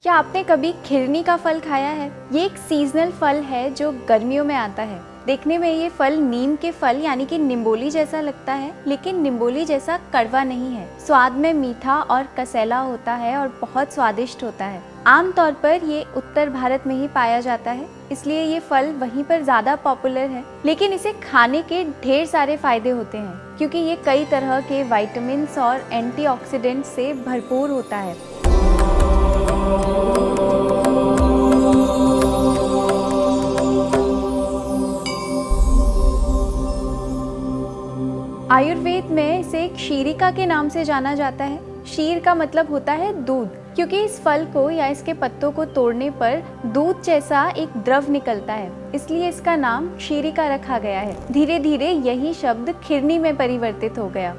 क्या आपने कभी खिरनी का फल खाया है? ये एक सीजनल फल है जो गर्मियों में आता है। देखने में ये फल नीम के फल यानी कि निम्बोली जैसा लगता है, लेकिन निम्बोली जैसा कड़वा नहीं है। स्वाद में मीठा और कसैला होता है और बहुत स्वादिष्ट होता है। आमतौर पर ये उत्तर भारत में ही पाया जाता है, इसलिए ये फल वहीं पर ज्यादा पॉपुलर है। लेकिन इसे खाने के ढेर सारे फायदे होते हैं, क्योंकि ये कई तरह के विटामिन्स और एंटीऑक्सीडेंट्स से भरपूर होता है। आयुर्वेद में इसे एक शीरिका के नाम से जाना जाता है। शीर का मतलब होता है दूध, क्योंकि इस फल को या इसके पत्तों को तोड़ने पर दूध जैसा एक द्रव निकलता है, इसलिए इसका नाम शीरिका रखा गया है। धीरे धीरे यही शब्द खिरनी में परिवर्तित हो गया।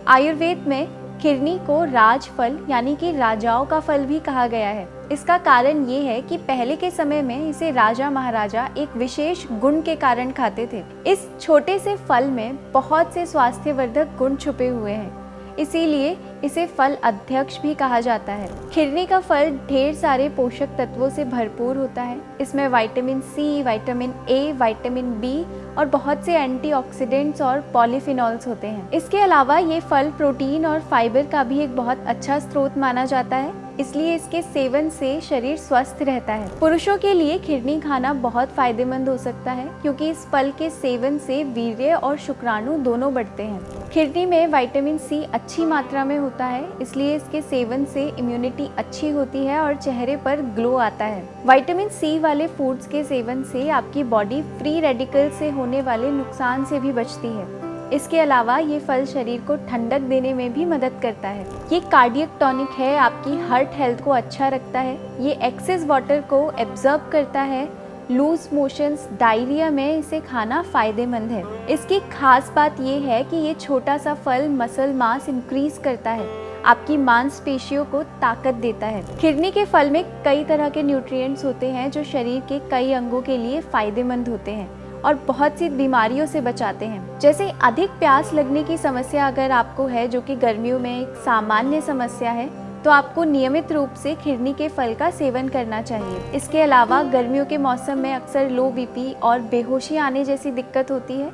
आयुर्वेद में खिरनी को राजफल यानी कि राजाओं का फल भी कहा गया है। इसका कारण ये है कि पहले के समय में इसे राजा महाराजा एक विशेष गुण के कारण खाते थे। इस छोटे से फल में बहुत से स्वास्थ्यवर्धक गुण छुपे हुए हैं, इसीलिए इसे फल अध्यक्ष भी कहा जाता है। खिरनी का फल ढेर सारे पोषक तत्वों से भरपूर होता है। इसमें vitamin C, vitamin A, vitamin B और बहुत से एंटीऑक्सीडेंट्स और पॉलीफिनॉल्स होते हैं। इसके अलावा ये फल प्रोटीन और फाइबर का भी एक बहुत अच्छा स्रोत माना जाता है, इसलिए इसके सेवन से शरीर स्वस्थ रहता है। पुरुषों के लिए खिरनी खाना बहुत फायदेमंद हो सकता है, क्योंकि इस फल के सेवन से वीर्य और शुक्राणु दोनों बढ़ते हैं। खिरनी में विटामिन सी अच्छी मात्रा में होता है, इसलिए इसके सेवन से इम्यूनिटी अच्छी होती है और चेहरे पर ग्लो आता है। विटामिन सी वाले फूड्स के सेवन से आपकी बॉडी फ्री रेडिकल से होने वाले नुकसान से भी बचती है। इसके अलावा ये फल शरीर को ठंडक देने में भी मदद करता है। ये कार्डियक टॉनिक है, आपकी हार्ट हेल्थ को अच्छा रखता है। ये एक्सेस वाटर को एब्जॉर्ब करता है। लूज मोशंस, डायरिया में इसे खाना फायदेमंद है। इसकी खास बात ये है कि ये छोटा सा फल मसल मास इंक्रीज करता है, आपकी मांसपेशियों को ताकत देता है। खिरनी के फल में कई तरह के न्यूट्रिएंट्स होते हैं जो शरीर के कई अंगों के लिए फायदेमंद होते हैं और बहुत सी बीमारियों से बचाते हैं। जैसे अधिक प्यास लगने की समस्या अगर आपको है, जो कि गर्मियों में एक सामान्य समस्या है, तो आपको नियमित रूप से खिरनी के फल का सेवन करना चाहिए। इसके अलावा गर्मियों के मौसम में अक्सर लो बीपी और बेहोशी आने जैसी दिक्कत होती है।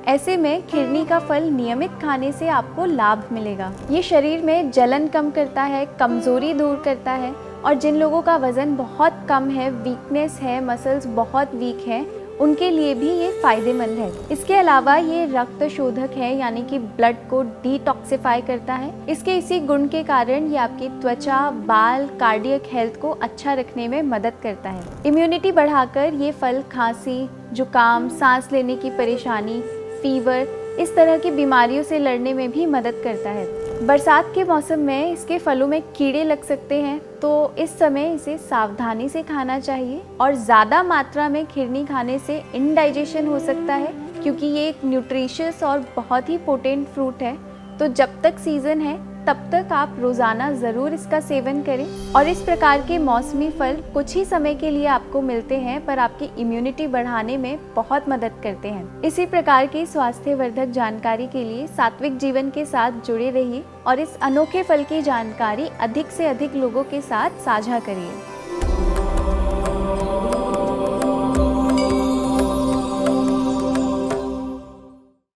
ऐसे में खिरनी का फल नियमित खाने से आपको लाभ मिलेगा। ये शरीर में जलन कम करता है, कमजोरी दूर करता है, और जिन लोगों का वजन बहुत कम है, वीकनेस है, मसल्स बहुत वीक हैं, उनके लिए भी ये फायदेमंद है। इसके अलावा ये रक्त शोधक है, यानी कि ब्लड को डिटॉक्सिफाई करता है। इसके इसी गुण के कारण ये आपकी त्वचा, बाल, कार्डियक हेल्थ को अच्छा रखने में मदद करता है। इम्यूनिटी बढ़ाकर ये फल खांसी, जुकाम, सांस लेने की परेशानी, फीवर, इस तरह की बीमारियों से लड़ने में भी मदद करता है। बरसात के मौसम में इसके फलों में कीड़े लग सकते हैं, तो इस समय इसे सावधानी से खाना चाहिए। और ज़्यादा मात्रा में खिरनी खाने से इंडाइजेशन हो सकता है, क्योंकि ये एक न्यूट्रिशियस और बहुत ही पोटेंट फ्रूट है। तो जब तक सीज़न है तब तक आप रोज़ाना ज़रूर इसका सेवन करें। और इस प्रकार के मौसमी फल कुछ ही समय के लिए आपको मिलते हैं, पर आपकी इम्यूनिटी बढ़ाने में बहुत मदद करते हैं। इसी प्रकार की स्वास्थ्यवर्धक जानकारी के लिए सात्विक जीवन के साथ जुड़े रहिए और इस अनोखे फल की जानकारी अधिक से अधिक लोगों के साथ साझा करिए।